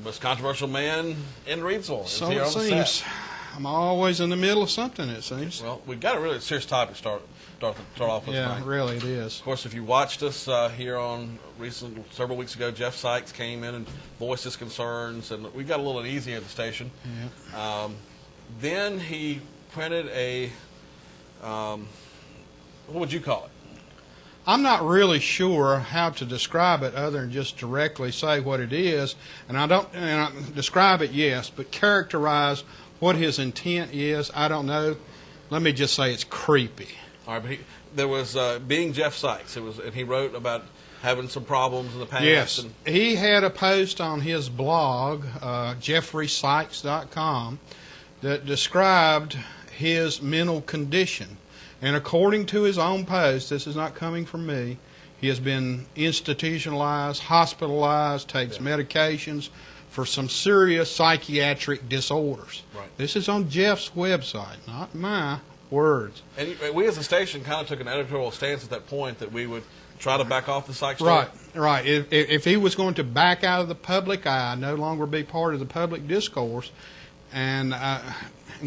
The most controversial man in Reidsville. So it seems. I'm always in the middle of something, it seems. Well, we've got a really serious topic to start off with tonight. Yeah, really it is. Of course, if you watched us here on several weeks ago, Jeff Sykes came in and voiced his concerns, and we got a little uneasy at the station. Yeah. Then he printed a, what would you call it? I'm not really sure how to describe it other than just directly say what it is, and I describe it, yes, but characterize what his intent is, I don't know. Let me just say it's creepy. All right, but there was being Jeff Sykes. And he wrote about having some problems in the past. Yes, he had a post on his blog, jeffreysykes.com, that described his mental condition. And according to his own post, this is not coming from me, he has been institutionalized, hospitalized, takes medications for some serious psychiatric disorders. Right. This is on Jeff's website, not my words. And we as a station kind of took an editorial stance at that point that we would try to back off the Sykes story. Right, right. If he was going to back out of the public eye, no longer be part of the public discourse, and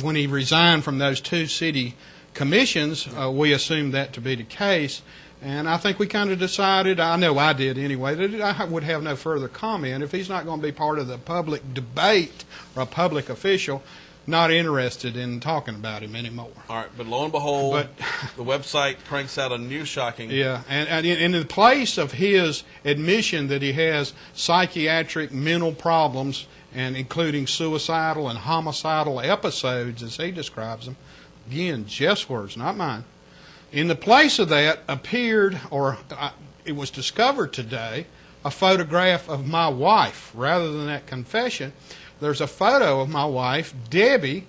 when he resigned from those two city commissions, we assumed that to be the case, and I think we kind of decided, I know I did anyway, that I would have no further comment. If he's not going to be part of the public debate or a public official, not interested in talking about him anymore. All right, but lo and behold, the website cranks out a new shocking... Yeah, and in the place of his admission that he has psychiatric mental problems, and including suicidal and homicidal episodes, as he describes them, again, Jeff's words, not mine. In the place of that appeared, or it was discovered today, a photograph of my wife. Rather than that confession, there's a photo of my wife, Debbie,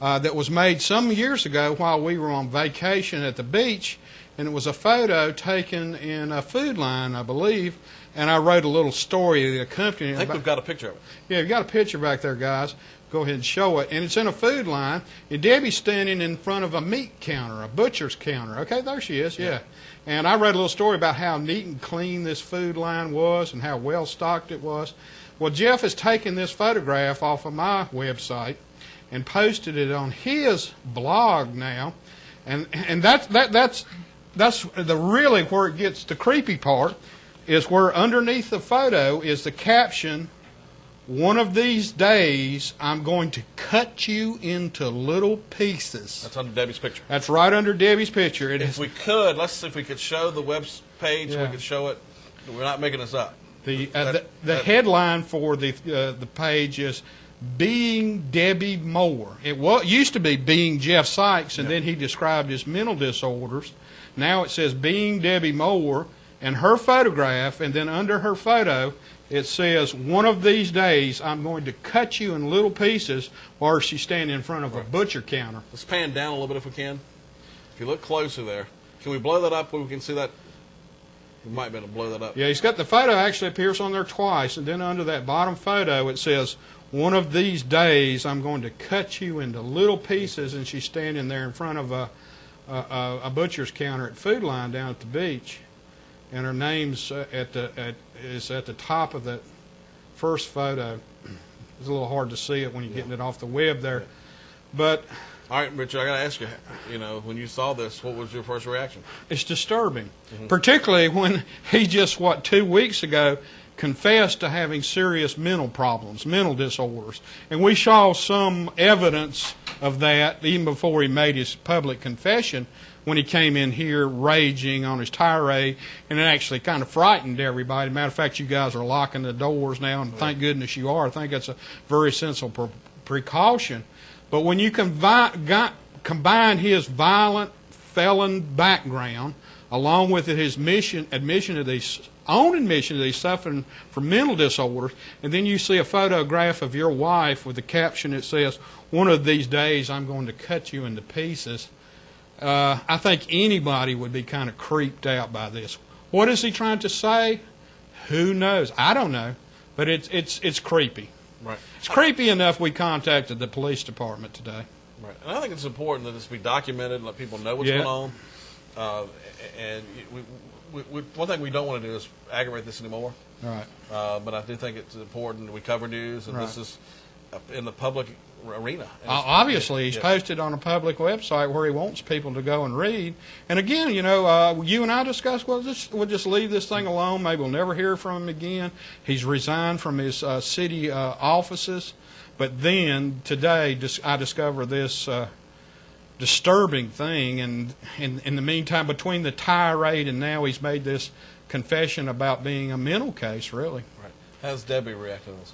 that was made some years ago while we were on vacation at the beach, and it was a photo taken in a food line, I believe, and I wrote a little story that accompanied it. I think we've got a picture of it. Yeah, you've got a picture back there, guys. Go ahead and show it. And it's in a food line. And Debbie's standing in front of a meat counter, a butcher's counter. Okay, there she is, yeah. And I read a little story about how neat and clean this food line was and how well stocked it was. Well, Jeff has taken this photograph off of my website and posted it on his blog now. And that's the really where it gets the creepy part, is where underneath the photo is the caption, "One of these days, I'm going to cut you into little pieces." That's under Debbie's picture. That's right under Debbie's picture. If we could, let's see if we could show the web page. Yeah. We could show it. We're not making this up. The headline for the page is "Being Debbie Moore." It used to be "Being Jeff Sykes," and then he described his mental disorders. Now it says "Being Debbie Moore," and her photograph, and then under her photo, it says, "One of these days, I'm going to cut you in little pieces," while she's standing in front of a butcher counter. Let's pan down a little bit if we can. If you look closer there, can we blow that up where we can see that? We might be able to blow that up. Yeah, he's got the photo actually appears on there twice, and then under that bottom photo it says, "One of these days, I'm going to cut you into little pieces," and she's standing there in front of a butcher's counter at Food Line down at the beach. And her name's is at the top of that first photo. It's a little hard to see it when you're getting it off the web there. But all right, Richard, I got to ask you, when you saw this, what was your first reaction? It's disturbing, particularly when he just, 2 weeks ago, confessed to having serious mental problems, mental disorders. And we saw some evidence of that even before he made his public confession, when he came in here raging on his tirade, and it actually kind of frightened everybody. Matter of fact, you guys are locking the doors now, and thank goodness you are. I think that's a very sensible precaution. But when you combine his violent felon background along with his admission that he's suffering from mental disorders, and then you see a photograph of your wife with a caption that says, "One of these days I'm going to cut you into pieces," I think anybody would be kind of creeped out by this. What is he trying to say? Who knows? I don't know, but it's creepy. Right. It's creepy enough we contacted the police department today. Right. And I think it's important that this be documented and let people know what's going on. And one thing we don't want to do is aggravate this anymore. Right. But I do think it's important that we cover news, and Right. this is in the public arena. And Obviously, he's posted on a public website where he wants people to go and read. And again, you know, you and I discussed, well, we'll just leave this thing alone. Maybe we'll never hear from him again. He's resigned from his city offices. But then today, I discovered this disturbing thing. And in the meantime, between the tirade and now, he's made this confession about being a mental case, really. Right. How's Debbie reacted to this?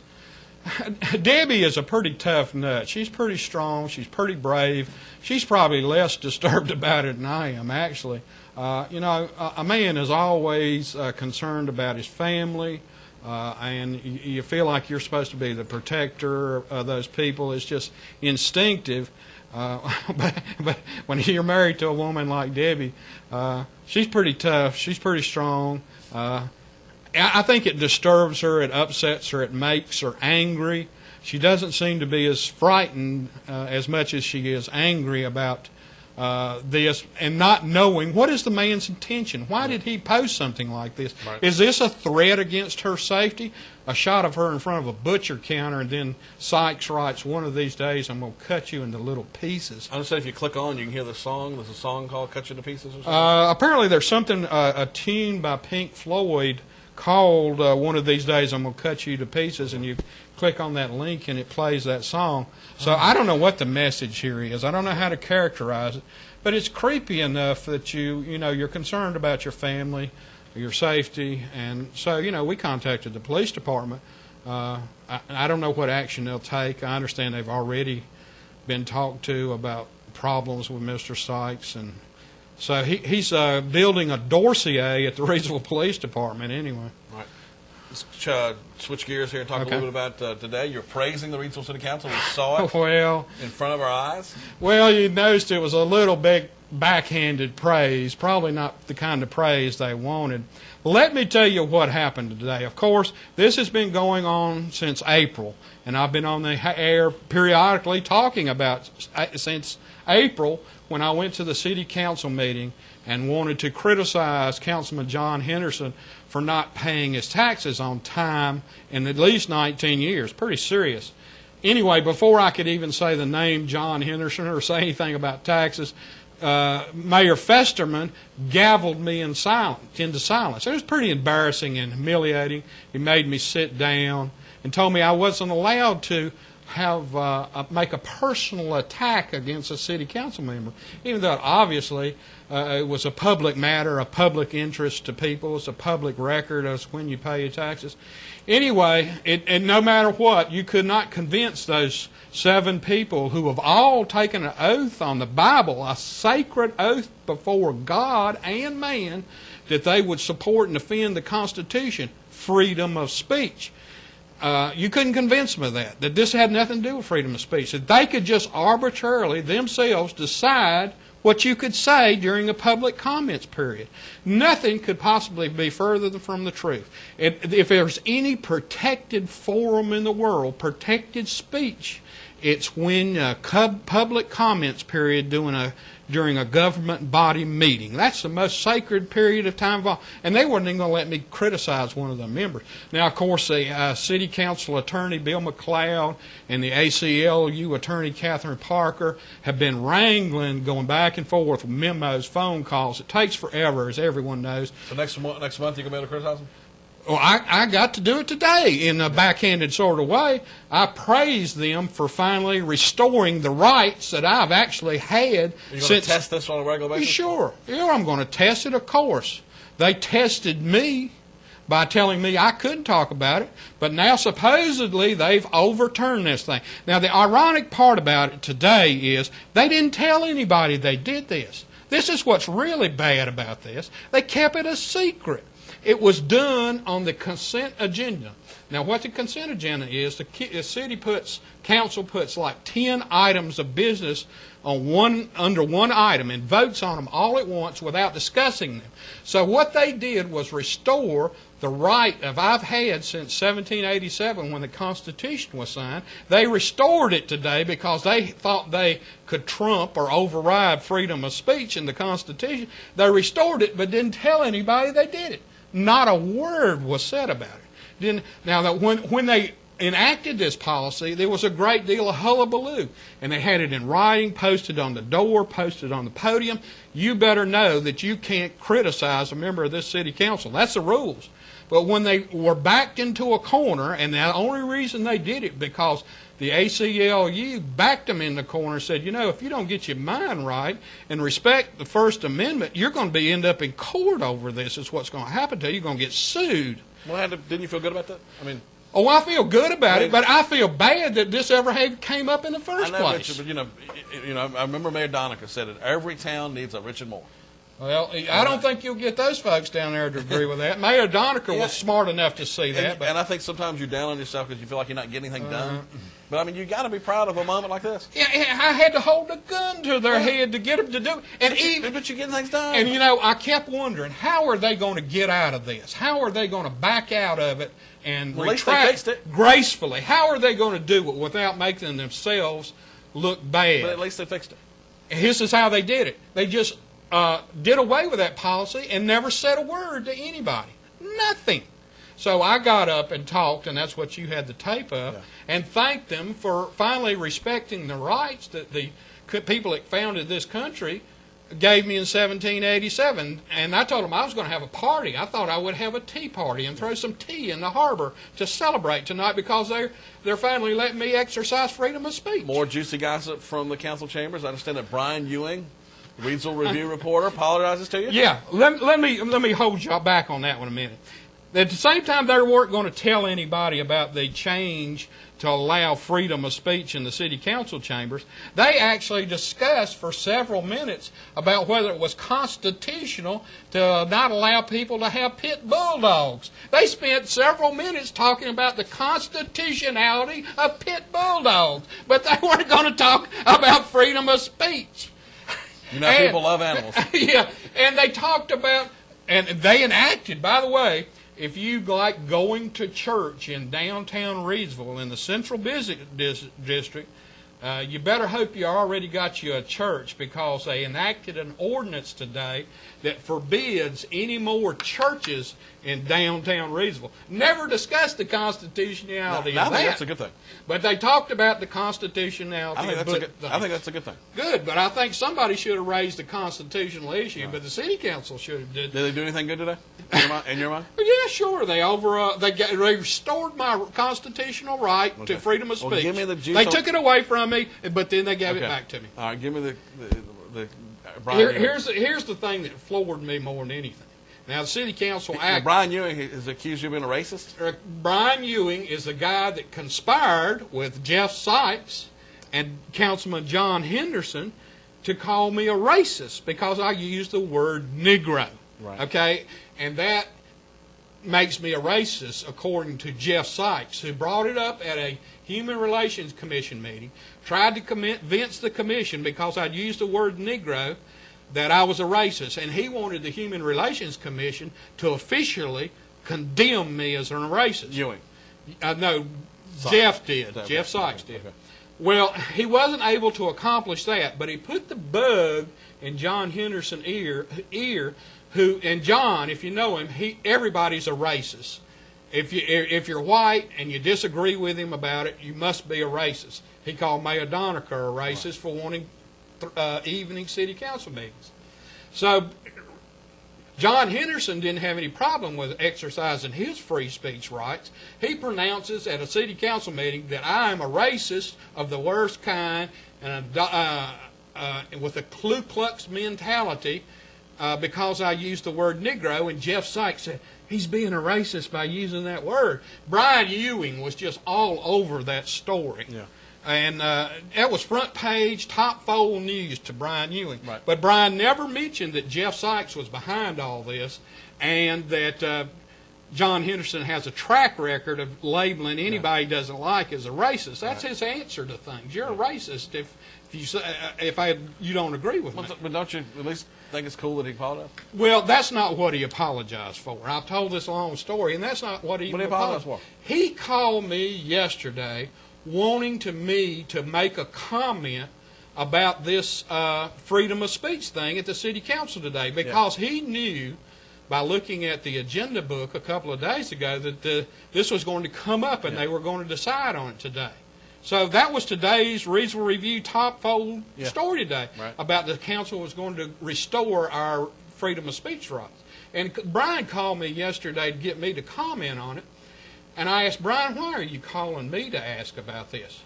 Debbie is a pretty tough nut. She's pretty strong. She's pretty brave. She's probably less disturbed about it than I am, actually. You know, a man is always concerned about his family, and you feel like you're supposed to be the protector of those people. It's just instinctive. But when you're married to a woman like Debbie, she's pretty tough. She's pretty strong. I think it disturbs her, it upsets her, it makes her angry. She doesn't seem to be as frightened as much as she is angry about this and not knowing what is the man's intention. Why did he post something like this? Right. Is this a threat against her safety? A shot of her in front of a butcher counter, and then Sykes writes, one of these days I'm going to cut you into little pieces. I understand if you click on, you can hear the song. There's a song called Cut You to Pieces or something? Apparently there's something, a tune by Pink Floyd called One of These Days I'm Going to Cut You to Pieces, and you click on that link and it plays that song. So I don't know what the message here is. I don't know how to characterize it, but it's creepy enough that you know, you're concerned about your family, your safety, and so, you know, we contacted the police department. I don't know what action they'll take. I understand they've already been talked to about problems with Mr. Sykes, and so he's building a dossier at the Reidsville Police Department anyway. All right. Let's switch gears here and talk a little bit about today. You're praising the Reidsville City Council. We saw it Well, in front of our eyes. well, you noticed it was a little bit backhanded praise, probably not the kind of praise they wanted. Let me tell you what happened today. Of course, this has been going on since April, and I've been on the air periodically talking about since April when I went to the city council meeting and wanted to criticize Councilman John Henderson for not paying his taxes on time in at least 19 years. Pretty serious. Anyway, before I could even say the name John Henderson or say anything about taxes, Mayor Festerman gavelled me into silence. It was pretty embarrassing and humiliating. He made me sit down and told me I wasn't allowed to make a personal attack against a city council member, even though obviously it was a public matter, a public interest to people. It's a public record as when you pay your taxes. Anyway, and no matter what, you could not convince those 7 people who have all taken an oath on the Bible, a sacred oath before God and man, that they would support and defend the Constitution, freedom of speech. You couldn't convince them of that this had nothing to do with freedom of speech, that they could just arbitrarily themselves decide what you could say during a public comments period. Nothing could possibly be further from the truth. If there's any protected forum in the world, protected speech, it's when public comments period during a government body meeting. That's the most sacred period of time involved. And they weren't even going to let me criticize one of the members. Now, of course, the city council attorney, Bill MacLeod, and the ACLU attorney, Catherine Parker, have been wrangling, going back and forth with memos, phone calls. It takes forever, as everyone knows. So next month you're going to be able to criticize them? Well, I got to do it today in a backhanded sort of way. I praised them for finally restoring the rights that I've actually had. Are you going to test this on a regular basis? Sure. Yeah, I'm going to test it, of course. They tested me by telling me I couldn't talk about it, but now supposedly they've overturned this thing. Now, the ironic part about it today is they didn't tell anybody they did this. This is what's really bad about this. They kept it a secret. It was done on the consent agenda. Now, what the consent agenda is, the city council puts like 10 items of business on under one item and votes on them all at once without discussing them. So what they did was restore the right of I've had since 1787 when the Constitution was signed. They restored it today because they thought they could trump or override freedom of speech in the Constitution. They restored it but didn't tell anybody they did it. Not a word was said about it. Now, that when they enacted this policy, there was a great deal of hullabaloo, and they had it in writing, posted on the door, posted on the podium. You better know that you can't criticize a member of this city council. That's the rules. But when they were backed into a corner, and the only reason they did it because the ACLU backed them in the corner and said, you know, if you don't get your mind right and respect the First Amendment, you're going to end up in court over this. Is what's going to happen to you. You're going to get sued. Well, didn't you feel good about that? I mean, oh, I feel good about it, but I feel bad that this ever came up in the first place. But I remember Mayor Donica said it. Every town needs a Richard Moore. Well, I don't think you'll get those folks down there to agree with that. Mayor Donica was smart enough to see that. And I think sometimes you're down on yourself because you feel like you're not getting anything done. But, I mean, you got to be proud of a moment like this. Yeah, I had to hold a gun to their head to get them to do it. But you're getting things done. And, I kept wondering, how are they going to get out of this? How are they going to back out of it and retract gracefully? How are they going to do it without making themselves look bad? But at least they fixed it. This is how they did it. They just did away with that policy and never said a word to anybody. Nothing. So I got up and talked, and that's what you had the tape of, and thanked them for finally respecting the rights that the people that founded this country gave me in 1787. And I told them I was going to have a party. I thought I would have a tea party and throw some tea in the harbor to celebrate tonight because they're finally letting me exercise freedom of speech. More juicy gossip from the council chambers. I understand that Brian Ewing, Weasel Review reporter, apologizes to you? Yeah. Let me hold y'all back on that one a minute. At the same time, they weren't going to tell anybody about the change to allow freedom of speech in the city council chambers. They actually discussed for several minutes about whether it was constitutional to not allow people to have pit bulldogs. They spent several minutes talking about the constitutionality of pit bulldogs, but they weren't going to talk about freedom of speech. People love animals. Yeah, and they talked about, and they enacted, by the way, if you like going to church in downtown Reidsville in the central business district, you better hope you already got you a church because they enacted an ordinance today that forbids any more churches in downtown Reidsville. Never discussed the constitutionality of that. I think that's a good thing. But they talked about the constitutionality. I think that's a good thing. Good, but I think somebody should have raised the constitutional issue, but the city council should have did. Did they do anything good today? In your mind? Yeah, sure. They restored my constitutional right to freedom of speech. Well, give me the juice. They took it away from me, but then they gave it back to me. All right, give me the Here's the thing that floored me more than anything. Now, the city council act. Brian Ewing is accused you of being a racist? Brian Ewing is the guy that conspired with Jeff Sykes and Councilman John Henderson to call me a racist because I used the word Negro. Right. Okay? And that makes me a racist, according to Jeff Sykes, who brought it up at a Human Relations Commission meeting, tried to convince the commission because I'd used the word Negro that I was a racist, and he wanted the Human Relations Commission to officially condemn me as a racist. Ewing? No, Jeff did. Jeff Sykes did. Okay. Well, he wasn't able to accomplish that, but he put the bug in John Henderson's ear, and John, if you know him, everybody's a racist. If you're white and you disagree with him about it, you must be a racist. He called Mayor Donica a racist for wanting evening city council meetings. So John Henderson didn't have any problem with exercising his free speech rights. He pronounces at a city council meeting that I am a racist of the worst kind and with a Ku Klux mentality because I used the word Negro, and Jeff Sykes said, he's being a racist by using that word. Brian Ewing was just all over that story. Yeah. And that was front page, top fold news to Brian Ewing. Right. But Brian never mentioned that Jeff Sykes was behind all this and that John Henderson has a track record of labeling anybody he doesn't like as a racist. That's his answer to things. You're a racist if you don't agree with me. But don't you at least think it's cool that he apologized? Well, that's not what he apologized for. I've told this long story, and that's not what he apologized for. He called me yesterday wanting me to make a comment about this freedom of speech thing at the city council today because he knew by looking at the agenda book a couple of days ago that this was going to come up and they were going to decide on it today. So that was today's Reasonable Review top fold story today about the council was going to restore our freedom of speech rights. And Brian called me yesterday to get me to comment on it. And I asked, Brian, why are you calling me to ask about this?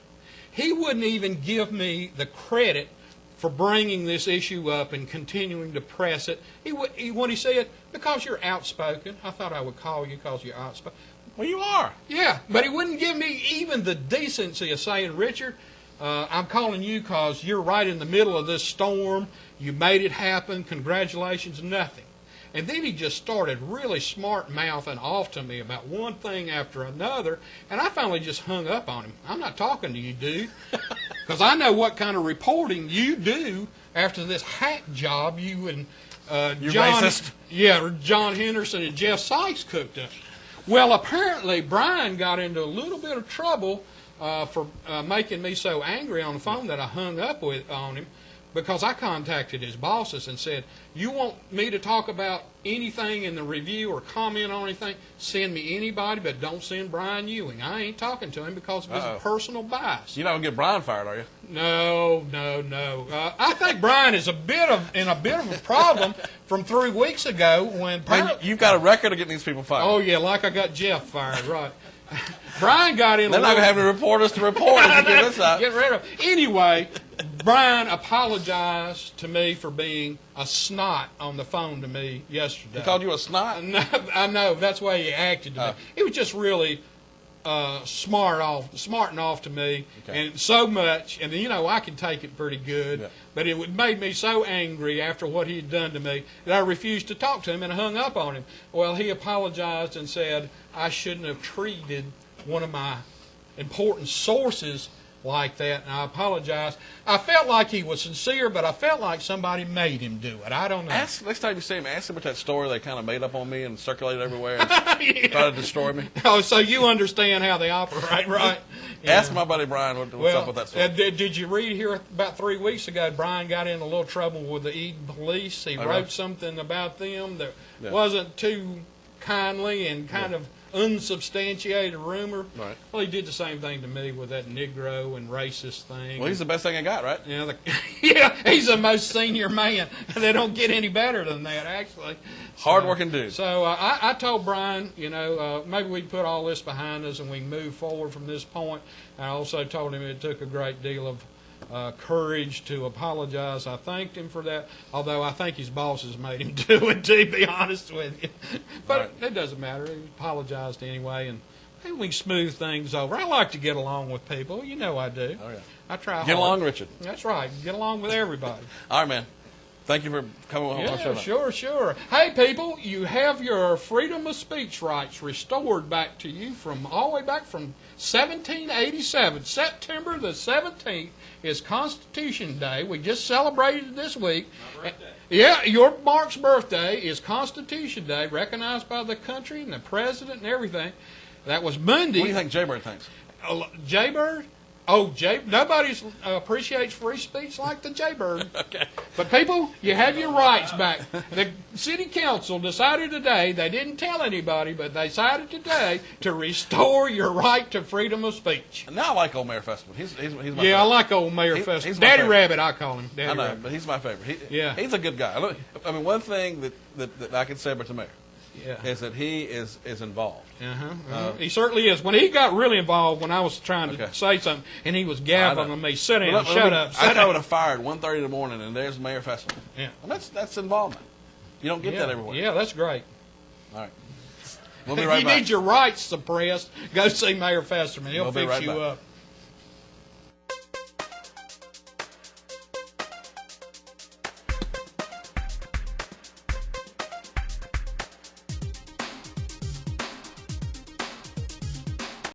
He wouldn't even give me the credit for bringing this issue up and continuing to press it. When he said, because you're outspoken, I thought I would call you because you're outspoken. Well, you are. Yeah, but he wouldn't give me even the decency of saying, Richard, I'm calling you because you're right in the middle of this storm. You made it happen. Congratulations, nothing. And then he just started really smart-mouthing off to me about one thing after another, and I finally just hung up on him. I'm not talking to you, dude, because I know what kind of reporting you do after this hack job you and John Henderson and Jeff Sykes cooked up. Well, apparently Brian got into a little bit of trouble for making me so angry on the phone that I hung up on him, because I contacted his bosses and said, you want me to talk about anything in the review or comment on anything, send me anybody, but don't send Brian Ewing. I ain't talking to him because of his personal bias. You're not going to get Brian fired, are you? No. I think Brian is in a bit of a problem from 3 weeks ago when... You've got a record of getting these people fired. Oh, yeah, like I got Jeff fired, right. Brian got in. They're not going to have any reporters to report if you get this out. Get rid of it. Anyway, Brian apologized to me for being a snot on the phone to me yesterday. He called you a snot? No, I know. That's the way he acted to me. He was just really smarting off to me, and so much. And I can take it pretty good, but it made me so angry after what he had done to me that I refused to talk to him and hung up on him. Well, he apologized and said I shouldn't have treated one of my important sources like that, and I apologized. I felt like he was sincere, but I felt like somebody made him do it. I don't know. Next time you see him, ask him about that story they kind of made up on me and circulated everywhere and tried to destroy me. Oh, so you understand how they operate, right? Ask my buddy Brian what's up with that story. Did you read here about 3 weeks ago, Brian got in a little trouble with the Eden police. He wrote something about them that wasn't too kindly and kind of unsubstantiated rumor. Right. Well, he did the same thing to me with that Negro and racist thing. Well, he's the best thing I got, right? Yeah, he's the most senior man. They don't get any better than that, actually. Hard-working dude. So I told Brian, maybe we can put all this behind us and we can move forward from this point. I also told him it took a great deal of courage to apologize. I thanked him for that, although I think his bosses made him do it, to be honest with you. But it doesn't matter. He apologized anyway, and maybe we can smooth things over. I like to get along with people. You know I do. Oh, yeah. I try hard. Get along, Richard. That's right. Get along with everybody. All right, man. Thank you for coming on our show. Sure. Hey, people, you have your freedom of speech rights restored back to you from all the way back from 1787. September the 17th is Constitution Day. We just celebrated this week. My birthday. Yeah, your Mark's birthday is Constitution Day, recognized by the country and the president and everything. That was Monday. What do you think Jaybird thinks? Jaybird? Oh, nobody appreciates free speech like the Jaybird. Okay. But people, you have your rights back. The city council decided today, they didn't tell anybody, but they decided today to restore your right to freedom of speech. Now I like old Mayor Festival. He's my favorite. I like old Mayor Festival. Daddy Rabbit, I call him. Daddy Rabbit. But he's my favorite. He's a good guy. I mean, one thing that I can say about the mayor is that he is involved. He certainly is. When he got really involved, when I was trying to say something, and he was gabbling on me, sit down, shut up. I would have fired 1:30 in the morning, and there's Mayor Festival. Yeah, and that's involvement. You don't get that everywhere. Yeah, that's great. All right, we'll be right back. If you need your rights suppressed, go see Mayor Festerman. He'll fix you up.